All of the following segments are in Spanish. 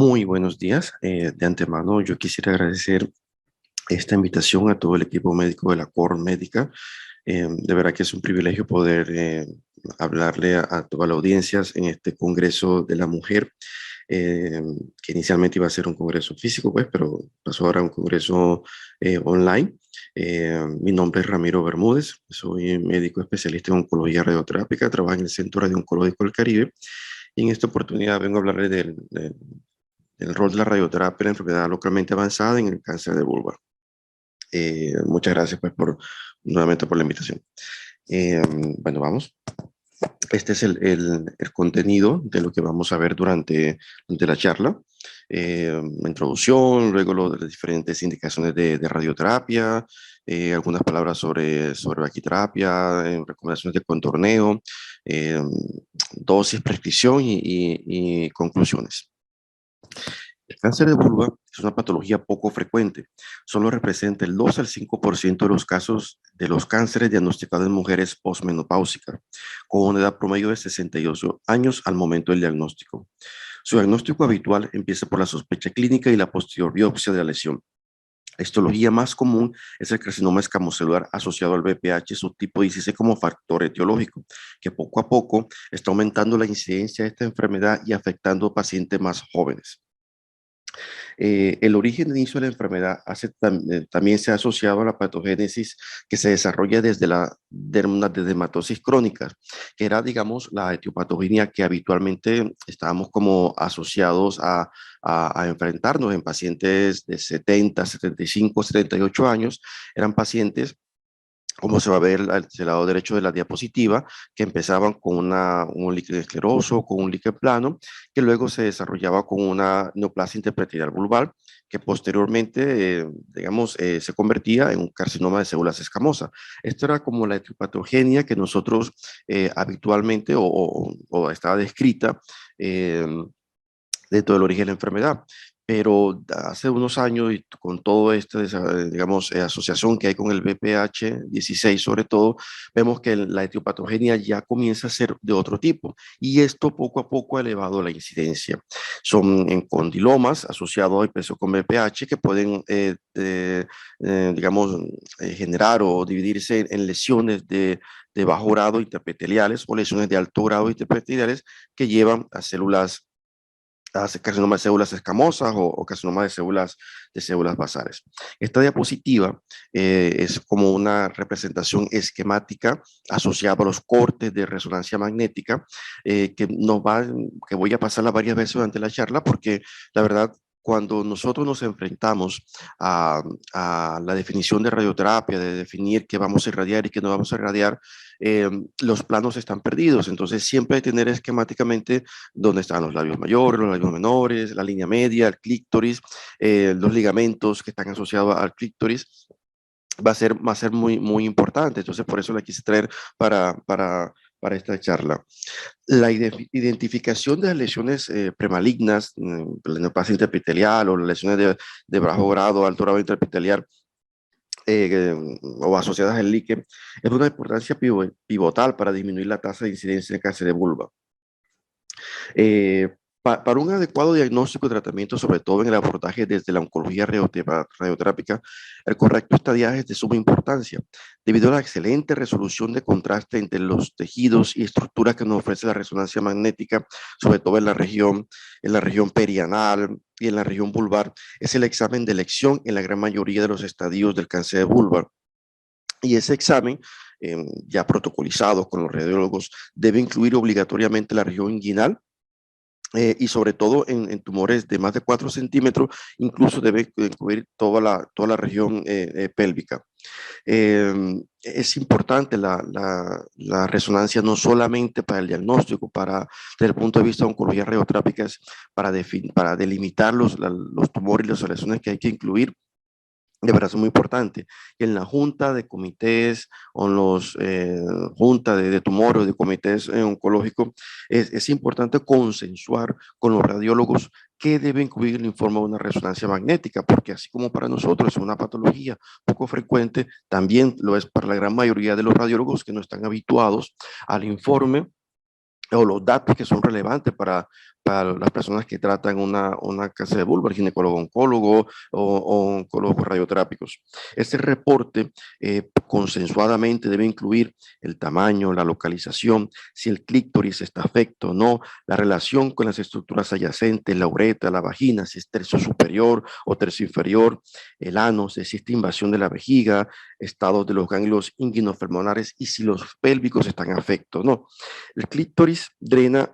Muy buenos días. De antemano, yo quisiera agradecer esta invitación a todo el equipo médico de la COR Médica. De verdad que es un privilegio poder hablarle a toda la audiencia en este Congreso de la Mujer, eh, que inicialmente iba a ser un congreso físico, pues, pero pasó ahora a un congreso online. Mi nombre es Ramiro Bermúdez, soy médico especialista en oncología radioterápica, trabajo en el Centro Radiooncológico del Caribe y en esta oportunidad vengo a hablarle del rol de la radioterapia en la enfermedad localmente avanzada en el cáncer de vulva. Muchas gracias pues nuevamente por la invitación. Bueno, vamos. Este es el contenido de lo que vamos a ver durante la charla. Introducción, luego de las diferentes indicaciones de radioterapia, algunas palabras sobre vaquiterapia, recomendaciones de contorneo, eh, dosis, prescripción y conclusiones. El cáncer de vulva es una patología poco frecuente. Solo representa el 2 al 5% de los casos de los cánceres diagnosticados en mujeres posmenopáusicas, con una edad promedio de 68 años al momento del diagnóstico. Su diagnóstico habitual empieza por la sospecha clínica y la posterior biopsia de la lesión. La histología más común es el carcinoma escamocelular asociado al BPH subtipo 16 como factor etiológico, que poco a poco está aumentando la incidencia de esta enfermedad y afectando a pacientes más jóvenes. El origen de inicio de la enfermedad también se ha asociado a la patogénesis que se desarrolla desde la dermatosis crónica, que era, digamos, la etiopatogenia que habitualmente estábamos como asociados a enfrentarnos en pacientes de 70, 75, 78 años. Eran pacientes, como se va a ver al lado derecho de la diapositiva, que empezaban con un líquido escleroso, con un líquido plano, que luego se desarrollaba con una neoplasia intersticial vulvar, que posteriormente, digamos, se convertía en un carcinoma de células escamosas. Esto era como la etiopatogenia que nosotros habitualmente o estaba descrita dentro del origen de la enfermedad. Pero hace unos años, y con todo esto, digamos, asociación que hay con el VPH 16 sobre todo, vemos que la etiopatogenia ya comienza a ser de otro tipo, y esto poco a poco ha elevado la incidencia. Son en condilomas asociados al peso con VPH que pueden, digamos, generar o dividirse en lesiones de bajo grado interepiteliales o lesiones de alto grado interepiteliales que llevan a células carcinoma de células escamosas o carcinoma de células basales. Esta diapositiva es como una representación esquemática asociada a los cortes de resonancia magnética que voy a pasarla varias veces durante la charla porque la verdad cuando nosotros nos enfrentamos a la definición de radioterapia, de definir qué vamos a irradiar y qué no vamos a irradiar, los planos están perdidos. Entonces siempre hay que tener esquemáticamente dónde están los labios mayores, los labios menores, la línea media, el clítoris, los ligamentos que están asociados al clítoris. Va a ser muy, muy importante. Entonces, por eso la quise traer para esta charla. La identificación de las lesiones premalignas, la neoplasia interepitelial o las lesiones de bajo grado, alto grado interepitelial, o asociadas al líquen, es de una importancia pivotal para disminuir la tasa de incidencia de cáncer de vulva. Para un adecuado diagnóstico y tratamiento, sobre todo en el abordaje desde la oncología radioterápica, el correcto estadiaje es de suma importancia, debido a la excelente resolución de contraste entre los tejidos y estructuras que nos ofrece la resonancia magnética, sobre todo en la región perianal y en la región vulvar. Es el examen de elección en la gran mayoría de los estadios del cáncer de vulva. Y ese examen, ya protocolizado con los radiólogos, debe incluir obligatoriamente la región inguinal, y sobre todo en tumores de más de 4 centímetros, incluso debe incluir toda la región pélvica. Es importante la resonancia no solamente para el diagnóstico, desde el punto de vista de oncología radioterápica, para delimitar los tumores y las lesiones que hay que incluir. De verdad es muy importante. Y en la junta de comités o en los junta de tumores, de comités oncológicos, es importante consensuar con los radiólogos qué debe incluir el informe de una resonancia magnética, porque así como para nosotros es una patología poco frecuente, también lo es para la gran mayoría de los radiólogos que no están habituados al informe o los datos que son relevantes para las personas que tratan una cáncer de vulva, el ginecólogo oncólogo o oncólogos radioterápicos. Este reporte consensuadamente debe incluir el tamaño, la localización, si el clítoris está afecto o no, la relación con las estructuras adyacentes, la uretra, la vagina, si es tercio superior o tercio inferior, el ano, si existe invasión de la vejiga, estados de los ganglios inguinofemorares y si los pélvicos están afectos, ¿no? El clítoris drena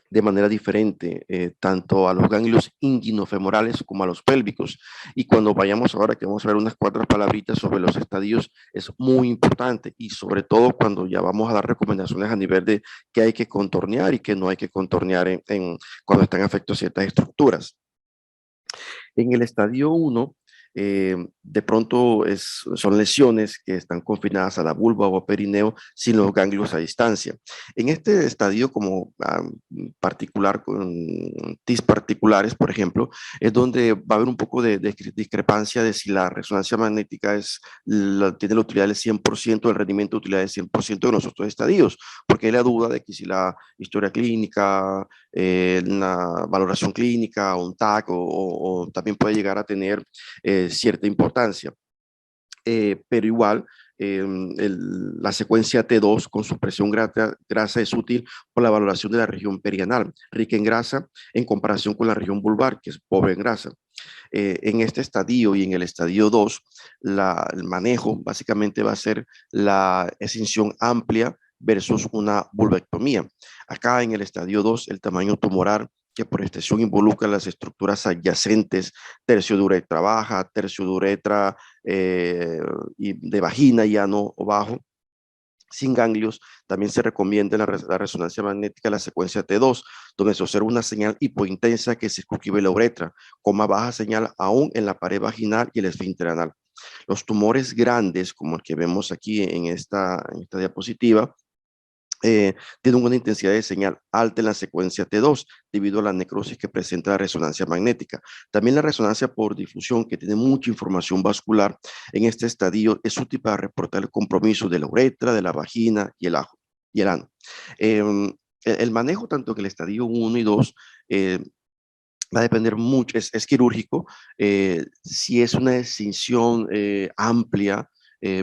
de manera diferente, tanto a los ganglios inguinofemorales como a los pélvicos. Y cuando vayamos ahora, que vamos a ver unas cuatro palabritas sobre los estadios, es muy importante y sobre todo cuando ya vamos a dar recomendaciones a nivel de qué hay que contornear y qué no hay que contornear cuando están afectos ciertas estructuras. En el estadio 1, de pronto son lesiones que están confinadas a la vulva o perineo sin los ganglios a distancia. En este estadio, como particular, con TIS particulares, por ejemplo, es donde va a haber un poco de discrepancia de si la resonancia magnética tiene la utilidad del 100%, el rendimiento de utilidad del 100% de los otros estadios, porque hay la duda de que si la historia clínica, una valoración clínica, un TAC, o también puede llegar a tener cierta importancia. Pero igual, la secuencia T2 con supresión grasa es útil por la valoración de la región perianal, rica en grasa en comparación con la región vulvar, que es pobre en grasa. En este estadio y en el estadio 2, el manejo básicamente va a ser la escisión amplia versus una vulvectomía. Acá en el estadio 2, el tamaño tumoral que por extensión involucra las estructuras adyacentes, tercio de uretra baja, tercio de uretra y de vagina y ano o bajo, sin ganglios. También se recomienda la resonancia magnética la secuencia T2, donde se observa una señal hipointensa que circunscribe la uretra, con más baja señal aún en la pared vaginal y el esfínter anal. Los tumores grandes, como el que vemos aquí en esta diapositiva, tiene una intensidad de señal alta en la secuencia T2 debido a la necrosis que presenta la resonancia magnética. También la resonancia por difusión, que tiene mucha información vascular en este estadio, es útil para reportar el compromiso de la uretra, de la vagina y el ano. El manejo tanto en el estadio 1 y 2 va a depender mucho, es quirúrgico. Si es una escisión amplia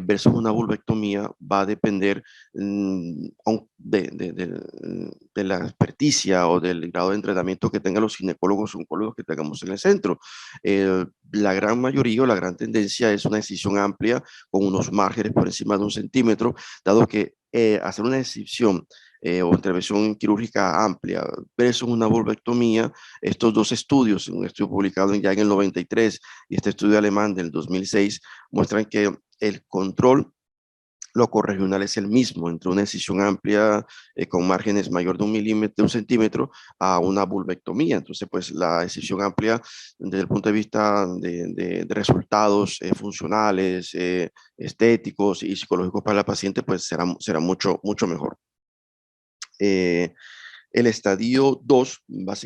versus una vulvectomía, va a depender de la experticia o del grado de entrenamiento que tengan los ginecólogos o oncólogos que tengamos en el centro. La gran mayoría o la gran tendencia es una decisión amplia con unos márgenes por encima de 1 centímetro, dado que hacer una decisión o intervención quirúrgica amplia versus una vulvectomía, estos dos estudios, un estudio publicado ya en el 93 y este estudio alemán del 2006, muestran que el control locorregional es el mismo entre una incisión amplia con márgenes mayor de 1 centímetro a una vulvectomía. Entonces, pues la incisión amplia desde el punto de vista de resultados funcionales, estéticos y psicológicos para la paciente, pues será mucho, mucho mejor. El estadio 2,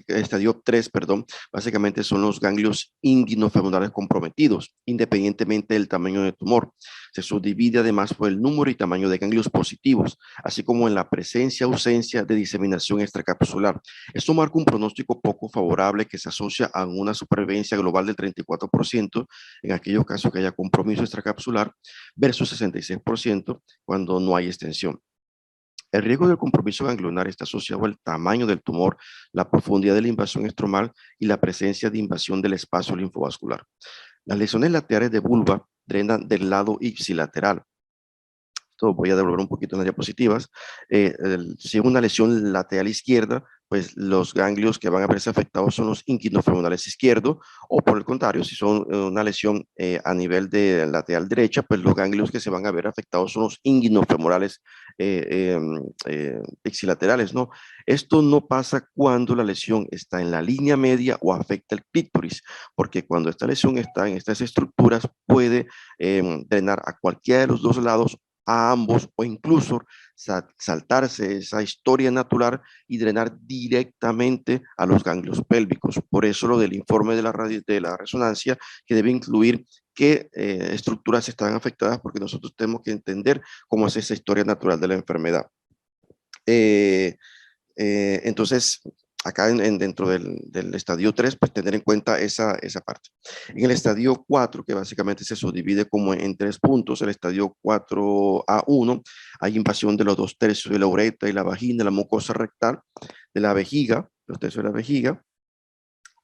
estadio 3, perdón, básicamente son los ganglios inguinofemorales comprometidos, independientemente del tamaño del tumor. Se subdivide además por el número y tamaño de ganglios positivos, así como en la presencia o ausencia de diseminación extracapsular. Esto marca un pronóstico poco favorable que se asocia a una supervivencia global del 34% en aquellos casos que haya compromiso extracapsular versus 66% cuando no hay extensión. El riesgo del compromiso ganglionar está asociado al tamaño del tumor, la profundidad de la invasión estromal y la presencia de invasión del espacio linfovascular. Las lesiones laterales de vulva drenan del lado ipsilateral. Esto voy a devolver un poquito en las diapositivas. Si es una lesión lateral izquierda, pues los ganglios que van a verse afectados son los inguinofemorales izquierdos, o por el contrario, si son una lesión a nivel de lateral derecha, pues los ganglios que se van a ver afectados son los inguinofemorales ixilaterales, ¿no? Esto no pasa cuando la lesión está en la línea media o afecta el clítoris, porque cuando esta lesión está en estas estructuras puede drenar a cualquiera de los dos lados, a ambos, o incluso saltarse esa historia natural y drenar directamente a los ganglios pélvicos. Por eso lo del informe de la resonancia, que debe incluir qué estructuras están afectadas, porque nosotros tenemos que entender cómo es esa historia natural de la enfermedad. Entonces, acá dentro del estadio 3, pues tener en cuenta esa parte. En el estadio 4, que básicamente se subdivide como en 3 puntos, el estadio 4A1, hay invasión de los 2/3 de la uretra y la vagina, la mucosa rectal, de la vejiga, los tercios de la vejiga,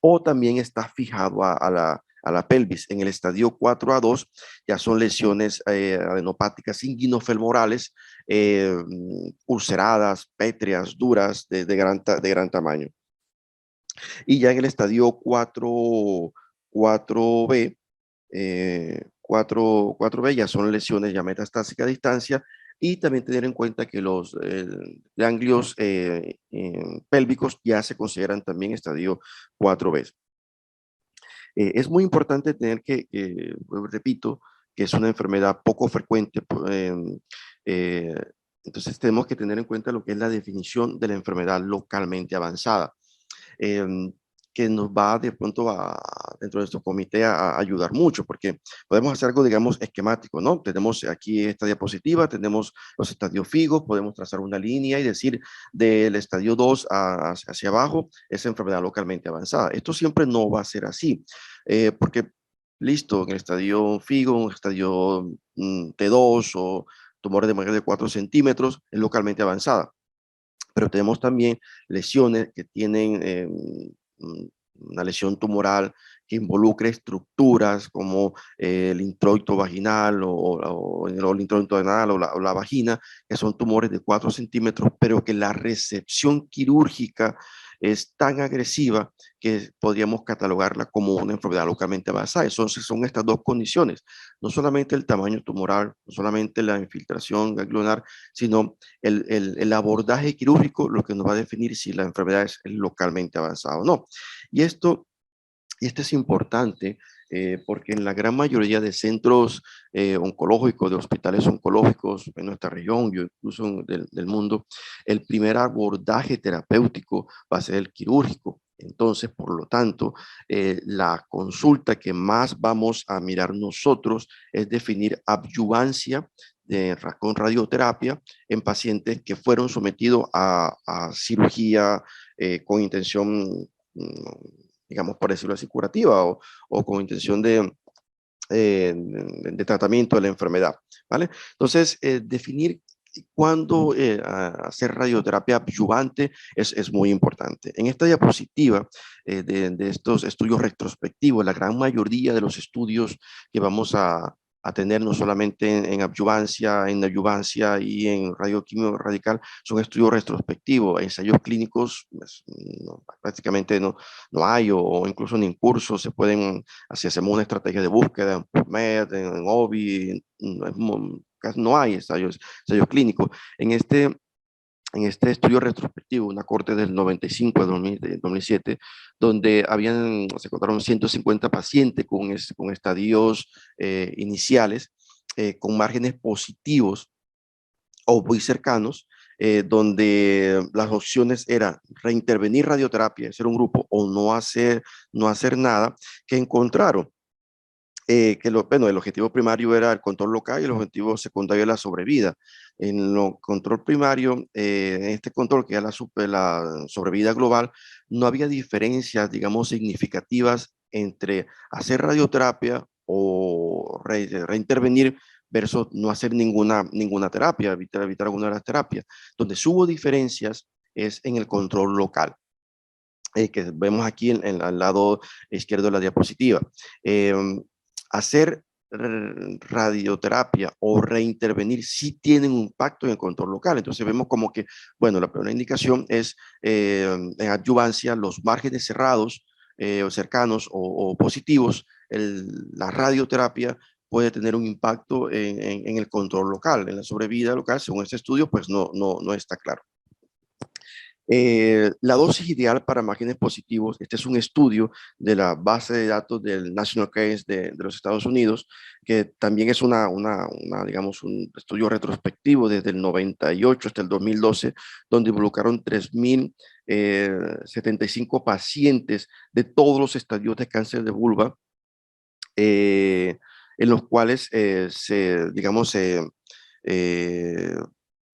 o también está fijado a la pelvis. En el estadio 4A2 ya son lesiones adenopáticas inguinofemorales, ulceradas, pétreas, duras, de gran tamaño. Y ya en el estadio 4B, 4B ya son lesiones ya metastásicas a distancia, y también tener en cuenta que los ganglios pélvicos ya se consideran también estadio 4B. Es muy importante tener repito, que es una enfermedad poco frecuente. Eh, entonces tenemos que tener en cuenta lo que es la definición de la enfermedad localmente avanzada, eh, que nos va de pronto dentro de nuestro comité a ayudar mucho, porque podemos hacer algo, digamos, esquemático, ¿no? Tenemos aquí esta diapositiva, tenemos los estadios fijos, podemos trazar una línea y decir del estadio 2 hacia abajo es enfermedad localmente avanzada. Esto siempre no va a ser así, porque listo, en el estadio FIGO, en el estadio T2 o tumores de mayor de 4 centímetros es localmente avanzada, pero tenemos también lesiones que tienen una lesión tumoral que involucre estructuras como el introito vaginal o el introito anal o la vagina, que son tumores de 4 centímetros, pero que la recepción quirúrgica es tan agresiva que podríamos catalogarla como una enfermedad localmente avanzada. Entonces son estas dos condiciones, no solamente el tamaño tumoral, no solamente la infiltración ganglionar, sino el abordaje quirúrgico lo que nos va a definir si la enfermedad es localmente avanzada o no. Y esto es importante porque en la gran mayoría de centros oncológicos, de hospitales oncológicos en nuestra región y incluso del mundo, el primer abordaje terapéutico va a ser el quirúrgico. Entonces, por lo tanto, la consulta que más vamos a mirar nosotros es definir adyuvancia con radioterapia en pacientes que fueron sometidos a cirugía con intención, digamos, por decirlo así, curativa o con intención de tratamiento de la enfermedad, ¿vale? Entonces, definir cuándo hacer radioterapia adyuvante es muy importante. En esta diapositiva de estos estudios retrospectivos, la gran mayoría de los estudios que vamos a tener, no solamente en adyuvancia, en adyuvancia y en radioquímico radical, son estudios retrospectivos. Ensayos clínicos pues, prácticamente no hay, o incluso ni en curso se pueden, así hacemos una estrategia de búsqueda en PubMed, en OBI, casi no hay ensayos clínicos. En este estudio retrospectivo, una corte del 95 de 2007, donde se encontraron 150 pacientes con estadios iniciales, con márgenes positivos o muy cercanos, donde las opciones eran reintervenir radioterapia, hacer un grupo, o no hacer nada, que encontraron bueno, el objetivo primario era el control local y el objetivo secundario era la sobrevida. En el control primario, en este control que era la sobrevida global, no había diferencias, digamos, significativas entre hacer radioterapia o reintervenir versus no hacer ninguna terapia, evitar alguna de las terapias. Donde hubo diferencias es en el control local, que vemos aquí al lado izquierdo de la diapositiva. Eh, Hacer radioterapia o reintervenir sí tienen un impacto en el control local. Entonces vemos como que, bueno, la primera indicación es en adyuvancia, los márgenes cerrados o cercanos o positivos, la radioterapia puede tener un impacto en el control local, en la sobrevida local. Según este estudio, pues no está claro. La dosis ideal para márgenes positivos, este es un estudio de la base de datos del National Case de los Estados Unidos, que también es digamos, un estudio retrospectivo desde el 98 hasta el 2012, donde involucraron 3.075 pacientes de todos los estadios de cáncer de vulva, en los cuales digamos,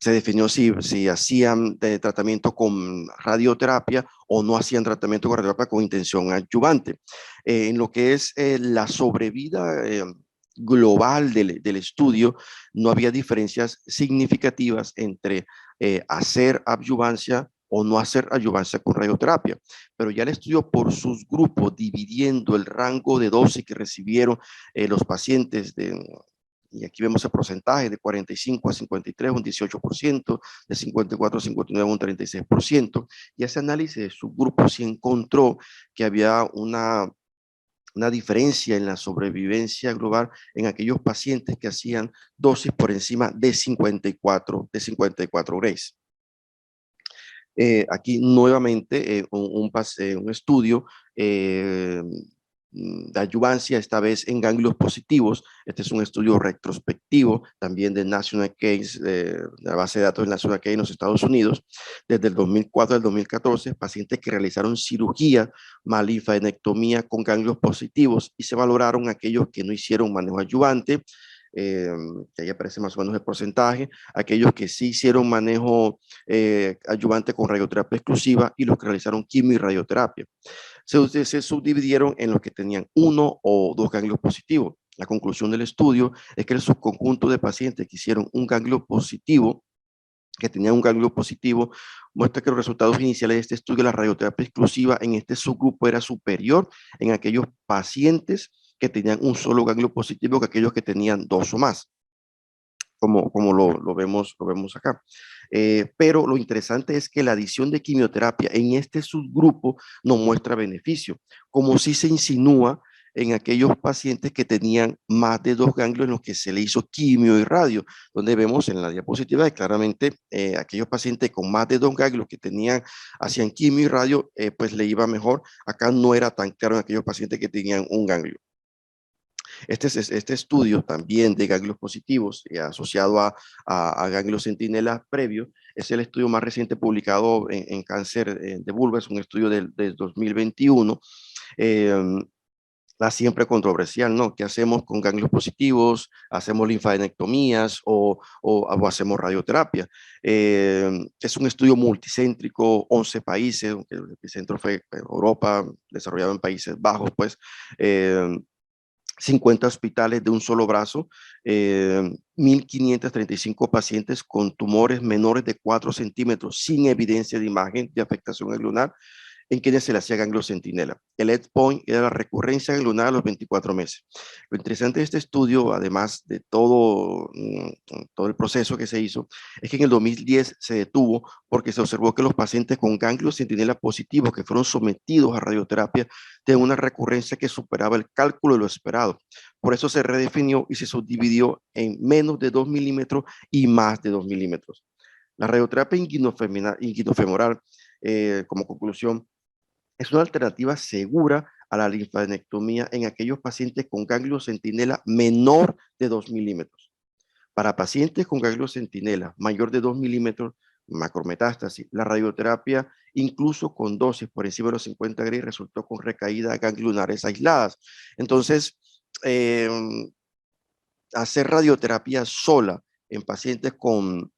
se definió si hacían tratamiento con radioterapia o no hacían tratamiento con radioterapia con intención adyuvante. En lo que es la sobrevida global del estudio, no había diferencias significativas entre hacer adyuvancia o no hacer adyuvancia con radioterapia. Pero ya el estudio por sus grupos, dividiendo el rango de dosis que recibieron los pacientes y aquí vemos el porcentaje de 45 a 53, un 18%, de 54 a 59, un 36%, y ese análisis de subgrupos sí encontró que había una diferencia en la sobrevivencia global en aquellos pacientes que hacían dosis por encima de 54 Grays. Aquí nuevamente un estudio de adyuvancia, esta vez en ganglios positivos. Este es un estudio retrospectivo también de National Case, de la base de datos de National Case en los Estados Unidos, desde el 2004 al 2014, pacientes que realizaron cirugía más linfadenectomía con ganglios positivos y se valoraron aquellos que no hicieron manejo adyuvante, que ahí aparece más o menos el porcentaje, aquellos que sí hicieron manejo adyuvante con radioterapia exclusiva y los que realizaron quimio y radioterapia. Se subdividieron en los que tenían uno o dos ganglios positivos. La conclusión del estudio es que el subconjunto de pacientes que hicieron un ganglio positivo, que tenían un ganglio positivo, muestra que los resultados iniciales de este estudio, la radioterapia exclusiva en este subgrupo era superior en aquellos pacientes que tenían un solo ganglio positivo que aquellos que tenían dos o más, como lo vemos acá. Pero lo interesante es que la adición de quimioterapia en este subgrupo no muestra beneficio, como si se insinúa en aquellos pacientes que tenían más de dos ganglios en los que se le hizo quimio y radio, donde vemos en la diapositiva que claramente aquellos pacientes con más de dos ganglios que hacían quimio y radio, pues le iba mejor. Acá no era tan claro en aquellos pacientes que tenían un ganglio. Este estudio también de ganglios positivos asociado a ganglios centinelas previos es el estudio más reciente publicado en cáncer de vulva, es un estudio del 2021. Eh, la siempre controversial, ¿no? ¿Qué hacemos con ganglios positivos? ¿Hacemos linfadenectomías o hacemos radioterapia? Es un estudio multicéntrico, 11 países, aunque el epicentro fue Europa, desarrollado en Países Bajos, pues. 50 hospitales de un solo brazo, 1.535 pacientes con tumores menores de 4 centímetros sin evidencia de imagen de afectación lunar en quienes se le hacía ganglio centinela. El endpoint era la recurrencia ganglionar a los 24 meses. Lo interesante de este estudio, además de todo el proceso que se hizo, es que en el 2010 se detuvo porque se observó que los pacientes con ganglios centinela positivos que fueron sometidos a radioterapia tenían una recurrencia que superaba el cálculo de lo esperado. Por eso se redefinió y se subdividió en menos de 2 milímetros y más de 2 milímetros. La radioterapia inguinofemoral, como conclusión, es una alternativa segura a la linfadenectomía en aquellos pacientes con ganglio centinela menor de 2 milímetros. Para pacientes con ganglio centinela mayor de 2 milímetros, macrometástasis, la radioterapia, incluso con dosis por encima de los 50 Gray, resultó con recaídas ganglionares aisladas. Entonces, eh, hacer radioterapia sola en pacientes con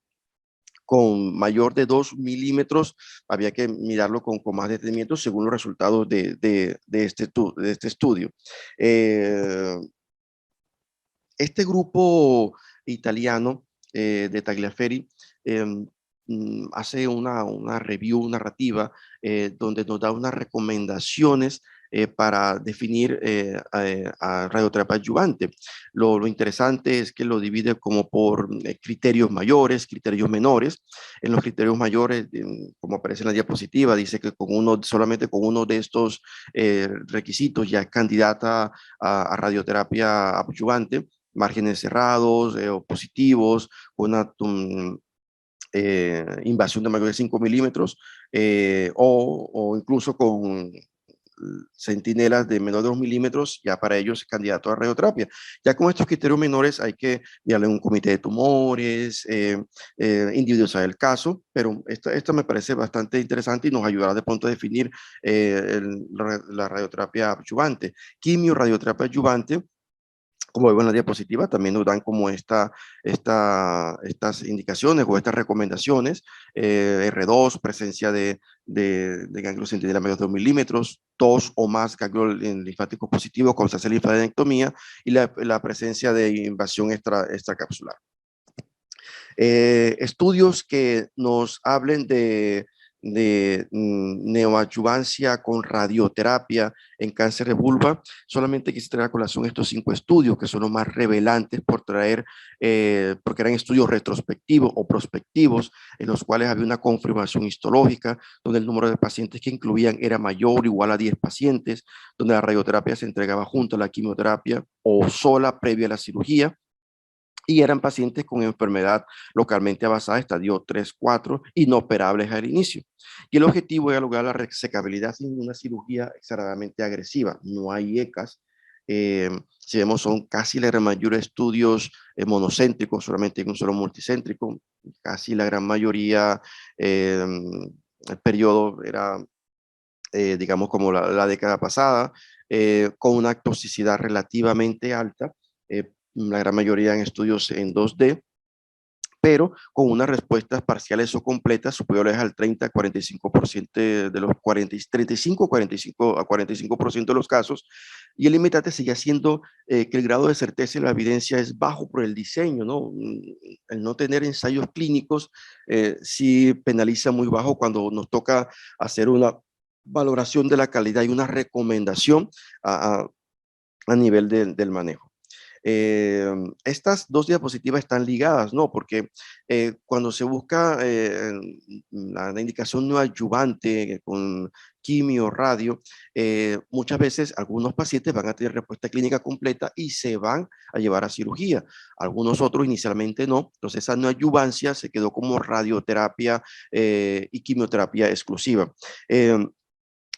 mayor de 2 milímetros, había que mirarlo con más detenimiento según los resultados de este estudio. Este grupo italiano de Tagliaferri hace una review narrativa donde nos da unas recomendaciones para definir a radioterapia adyuvante. Lo interesante es que lo divide como por criterios mayores, criterios menores. En los criterios mayores, como aparece en la diapositiva, dice que solamente con uno de estos requisitos ya es candidata a radioterapia adyuvante, márgenes cerrados o positivos, una invasión de mayor de 5 milímetros o incluso con centinelas de menos de 2 milímetros, ya para ellos es candidato a radioterapia. Ya con estos criterios menores hay que darle un comité de tumores, individualizar el caso, pero esta me parece bastante interesante y nos ayudará de pronto a definir la radioterapia adyuvante. Quimio, radioterapia adyuvante, como vemos en la diapositiva, también nos dan como estas indicaciones o estas recomendaciones, R2, presencia de ganglios centinela medio de 2 milímetros, 2 o más ganglios linfáticos positivos con se linfadenectomía y la presencia de invasión extracapsular. Estudios que nos hablen de neoadyuvancia con radioterapia en cáncer de vulva. Solamente quise traer a colación estos 5 estudios que son los más revelantes por traer, porque eran estudios retrospectivos o prospectivos en los cuales había una confirmación histológica, donde el número de pacientes que incluían era mayor o igual a 10 pacientes, donde la radioterapia se entregaba junto a la quimioterapia o sola previa a la cirugía, y eran pacientes con enfermedad localmente avanzada, estadio 3, 4, inoperables al inicio. Y el objetivo era lograr la resecabilidad sin una cirugía exageradamente agresiva. No hay ECAS. Si vemos, son casi la gran mayoría de estudios monocéntricos, solamente un solo multicéntrico. Casi la gran mayoría, el periodo era, digamos, como la década pasada, con una toxicidad relativamente alta, la gran mayoría en estudios en 2D, pero con unas respuestas parciales o completas superiores al 30-45% de los 40, 35 a 45% de los casos, y el limitante sigue siendo que el grado de certeza y la evidencia es bajo por el diseño, ¿no? El no tener ensayos clínicos sí penaliza muy bajo cuando nos toca hacer una valoración de la calidad y una recomendación a, a, a nivel del manejo. Estas dos diapositivas están ligadas, ¿no? Porque cuando se busca la indicación no adyuvante con quimio, radio, muchas veces algunos pacientes van a tener respuesta clínica completa y se van a llevar a cirugía. Algunos otros inicialmente no. Entonces esa no adyuvancia se quedó como radioterapia y quimioterapia exclusiva.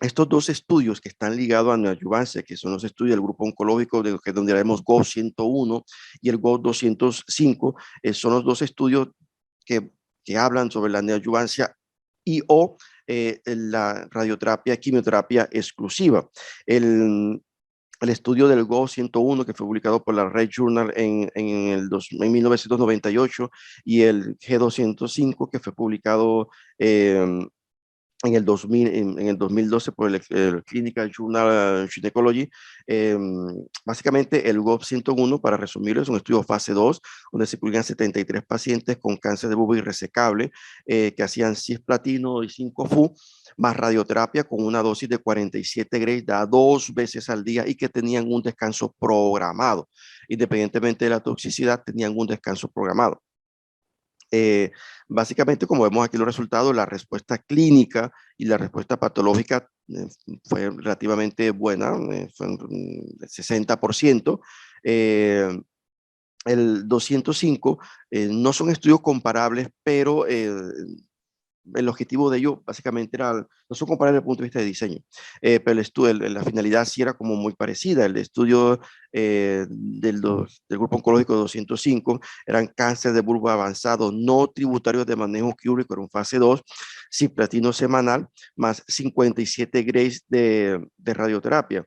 Estos dos estudios que están ligados a neoadyuvancia, que son los estudios del grupo oncológico, que donde vemos GO 101 y el GO 205, son los dos estudios que hablan sobre la neoadyuvancia y o la radioterapia, quimioterapia exclusiva. El estudio del GO 101, que fue publicado por la Red Journal en 1998, y el G205, que fue publicado en el 2012 por el Clinical Journal Gynecology. Básicamente el GOP 101, para resumirlo, es un estudio fase 2, donde se incluían 73 pacientes con cáncer de vulva irresecable que hacían cisplatino y 5-FU, más radioterapia con una dosis de 47 grays, da 2 veces al día y que tenían un descanso programado. Independientemente de la toxicidad, tenían un descanso programado. Básicamente, como vemos aquí los resultados, la respuesta clínica y la respuesta patológica fue relativamente buena, fue un 60%. El 205 no son estudios comparables, pero el objetivo de ello básicamente era, no son comparables desde el punto de vista de diseño, pero el estudio, la finalidad sí era como muy parecida. El estudio del grupo oncológico 205 eran cáncer de vulva avanzado no tributarios de manejo quirúrgico, era un fase 2, cisplatino semanal, más 57 grays de radioterapia.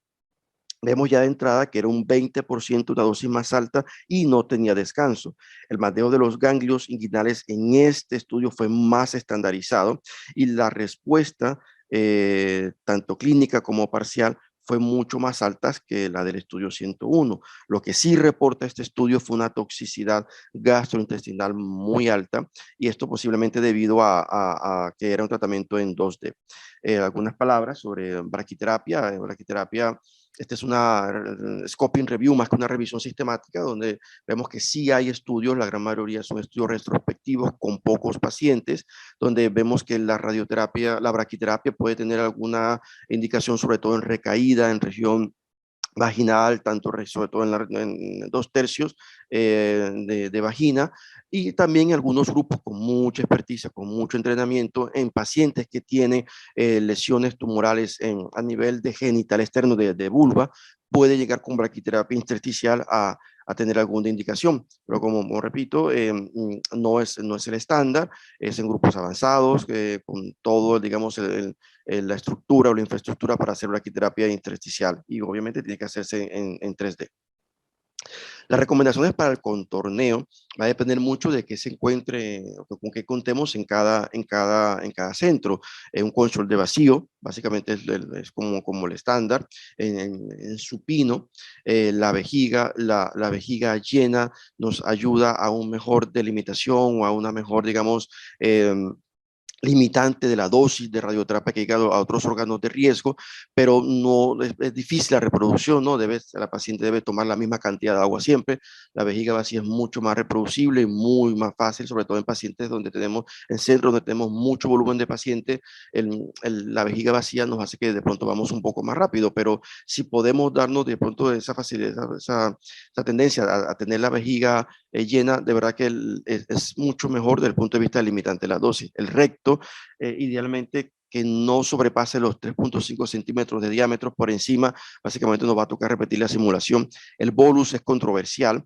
Vemos ya de entrada que era un 20%, una dosis más alta y no tenía descanso. El manejo de los ganglios inguinales en este estudio fue más estandarizado y la respuesta, tanto clínica como parcial, fue mucho más alta que la del estudio 101. Lo que sí reporta este estudio fue una toxicidad gastrointestinal muy alta, y esto posiblemente debido a que era un tratamiento en 2D. Algunas palabras sobre braquiterapia. Braquiterapia, esta es una scoping review más que una revisión sistemática, donde vemos que sí hay estudios, la gran mayoría son estudios retrospectivos con pocos pacientes, donde vemos que la radioterapia, la braquiterapia puede tener alguna indicación, sobre todo en recaída, en región vaginal, tanto sobre todo en 2/3 de vagina, y también algunos grupos con mucha experticia, con mucho entrenamiento en pacientes que tienen lesiones tumorales a nivel de genital externo de vulva, puede llegar con braquiterapia intersticial a tener alguna indicación, pero como repito, no es el estándar, es en grupos avanzados, con todo, digamos, la estructura o la infraestructura para hacer braquiterapia intersticial, y obviamente tiene que hacerse en 3D. Las recomendaciones para el contorneo va a depender mucho de qué se encuentre, con qué contemos en cada centro. Un control de vacío, básicamente es como el estándar. En supino, la vejiga llena nos ayuda a un mejor delimitación o a una mejor, digamos, limitante de la dosis de radioterapia que llega a otros órganos de riesgo, pero no es difícil la reproducción, ¿no? La paciente debe tomar la misma cantidad de agua siempre. La vejiga vacía es mucho más reproducible y muy más fácil, sobre todo en pacientes donde tenemos, en centros donde tenemos mucho volumen de pacientes, la vejiga vacía nos hace que de pronto vamos un poco más rápido, pero si podemos darnos de pronto esa facilidad, esa tendencia a tener la vejiga llena, de verdad que es mucho mejor desde el punto de vista del limitante de la dosis. El recto, idealmente, que no sobrepase los 3.5 centímetros de diámetro por encima, básicamente nos va a tocar repetir la simulación. El bolus es controversial,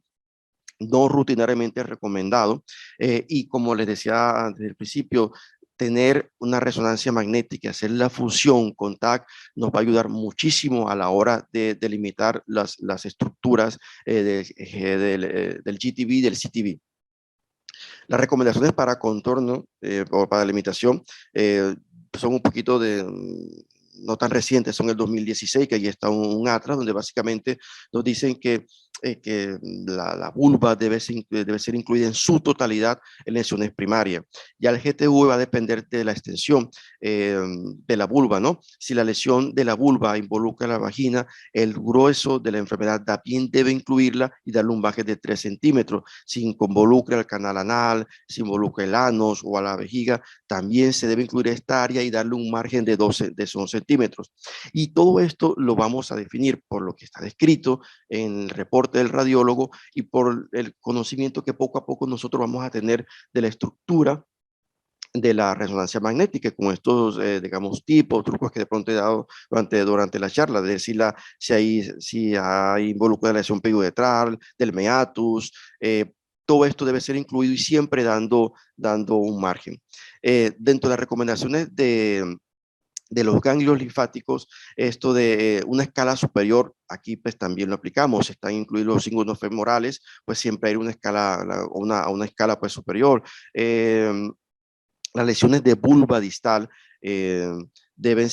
no rutinariamente recomendado, y como les decía desde el principio, tener una resonancia magnética, hacer la fusión con TAC, nos va a ayudar muchísimo a la hora de delimitar las estructuras del GTV, del CTV. Las recomendaciones para contorno o para limitación son un poquito no tan recientes, son el 2016, que ahí está un atlas donde básicamente nos dicen que la vulva debe ser incluida en su totalidad en lesiones primarias. Ya el GTV va a depender de la extensión de la vulva, ¿no? Si la lesión de la vulva involucra la vagina, el grueso de la enfermedad también debe incluirla y darle un baje de 3 centímetros. Si involucra el canal anal, si involucra el anus o a la vejiga, también se debe incluir esta área y darle un margen de 12 centímetros. Y todo esto lo vamos a definir por lo que está descrito en el reporte del radiólogo y por el conocimiento que poco a poco nosotros vamos a tener de la estructura de la resonancia magnética, con estos, digamos, tipos, trucos que de pronto he dado durante la charla, de decir si hay involucrada la lesión periuretral, del meatus, todo esto debe ser incluido y siempre dando un margen. Dentro de las recomendaciones de los ganglios linfáticos, esto de una escala superior, aquí pues también lo aplicamos, están incluidos los cíngulos femorales, pues siempre hay una escala, una escala pues superior. Las lesiones de vulva distal eh, deben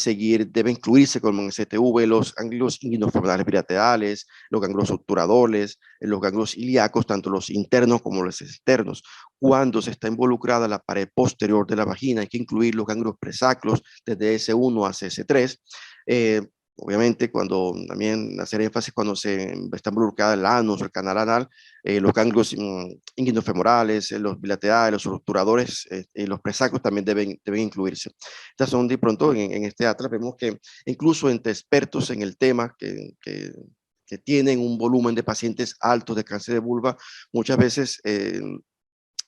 incluirse como en CTV, los ganglios inguinofemoral bilaterales, los ganglios obturadores, los ganglios ilíacos, tanto los internos como los externos. Cuando se está involucrada la pared posterior de la vagina, hay que incluir los ganglios presacros desde S1 a CS3. Obviamente, cuando también hacer énfasis cuando se está involucrada el anus, el canal anal, los ganglios inguinofemorales, los bilaterales, los obturadores y los presacros también deben incluirse. Estas son de pronto en este atlas, vemos que incluso entre expertos en el tema que tienen un volumen de pacientes altos de cáncer de vulva, muchas veces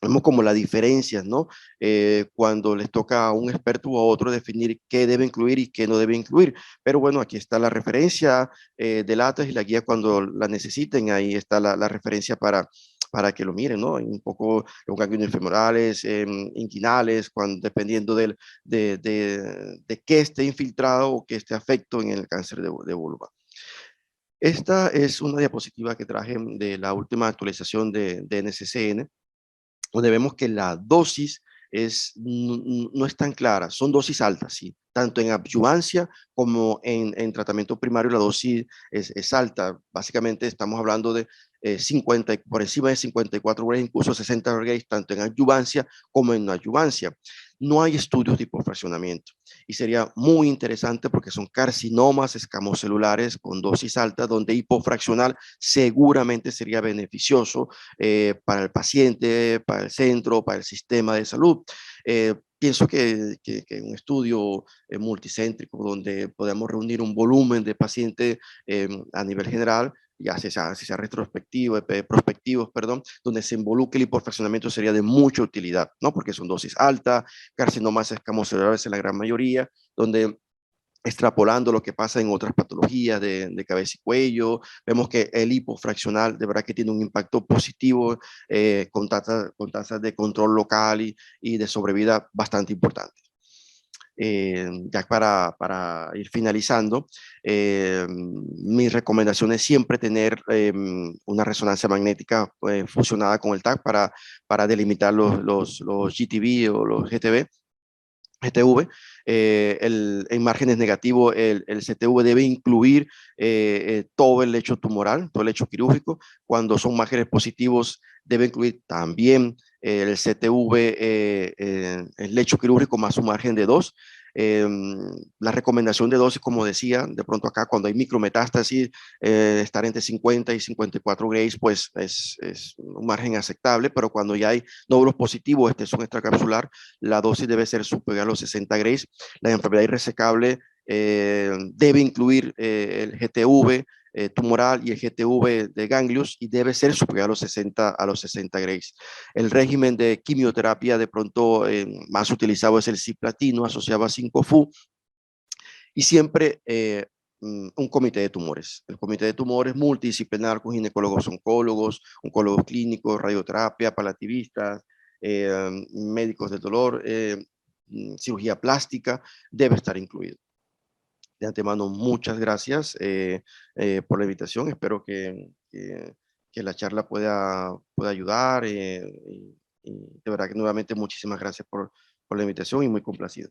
vemos como las diferencias, ¿no? Cuando les toca a un experto o a otro definir qué debe incluir y qué no debe incluir. Pero bueno, aquí está la referencia del ATAS y la guía cuando la necesiten. Ahí está la referencia para que lo miren, ¿no? Un poco los ganglios femorales, inguinales, dependiendo de qué esté infiltrado o qué esté afecto en el cáncer de vulva. Esta es una diapositiva que traje de la última actualización de NCCN, donde vemos que la dosis no es tan clara, son dosis altas, sí, tanto en adyuvancia como en tratamiento primario la dosis es alta, básicamente estamos hablando de 50, por encima de 54 grays, incluso 60 grays, tanto en adyuvancia como en no adyuvancia. No hay estudios de hipofraccionamiento y sería muy interesante porque son carcinomas escamocelulares con dosis alta donde hipofraccional seguramente sería beneficioso para el paciente, para el centro, para el sistema de salud. Pienso que un estudio multicéntrico donde podamos reunir un volumen de pacientes a nivel general, ya sea retrospectivo, prospectivos, perdón, donde se involucre el hipofraccionamiento sería de mucha utilidad, ¿no? Porque son dosis altas, carcinomas escamocelulares en la gran mayoría, donde extrapolando lo que pasa en otras patologías de cabeza y cuello, vemos que el hipofraccional de verdad que tiene un impacto positivo con tasas de control local y de sobrevida bastante importantes. Ya para ir finalizando, mi recomendación es siempre tener una resonancia magnética fusionada con el TAC para delimitar los GTV o los GTV. En márgenes negativos, el CTV debe incluir todo el lecho tumoral, todo el lecho quirúrgico. Cuando son márgenes positivos, debe incluir también el CTV, el lecho quirúrgico más su margen de 2. Eh, la recomendación de dosis, como decía, de pronto acá cuando hay micrometástasis, estar entre 50 y 54 grays, pues es un margen aceptable, pero cuando ya hay nódulos positivos, este es un extracapsular, la dosis debe ser superior a los 60 grays. La enfermedad irresecable debe incluir el GTV tumoral y el GTV de ganglios y debe ser superior a los 60 grays. El régimen de quimioterapia de pronto más utilizado es el cisplatino asociado a 5-FU y siempre un comité de tumores. El comité de tumores multidisciplinar con ginecólogos, oncólogos clínicos, radioterapia, paliativistas, médicos del dolor, cirugía plástica, debe estar incluido. De antemano, muchas gracias por la invitación. Espero que la charla pueda ayudar y de verdad que nuevamente muchísimas gracias por la invitación y muy complacido.